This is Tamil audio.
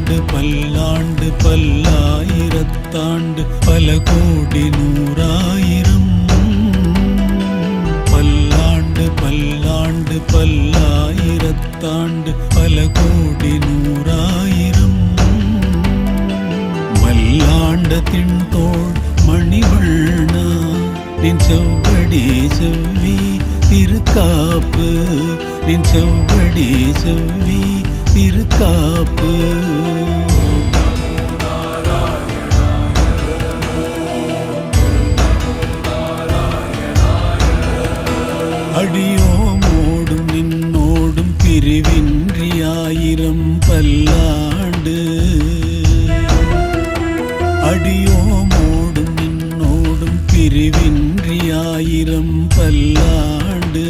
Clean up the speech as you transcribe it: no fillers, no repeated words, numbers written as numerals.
பல்லாண்டு பல்லாயிரத்தாண்டு பல கோடி நூறாயிரம் பல்லாண்டு பல்லாண்டு பல்லாயிரத்தாண்டு பல கோடி நூறாயிரம் மல்லாண்ட திண்தோள் மணிவண்ணா நின் செவ்வடி செவ்வி திருக்காப்பு நின் செவ்வடி செவ்வி திருக்காப்பு அடியோமோடும் நின்னோடும் பிரிவின்றியாயிரம் பல்லாண்டு அடியோமோடும் நின்னோடும் பிரிவின்றியாயிரம் பல்லாண்டு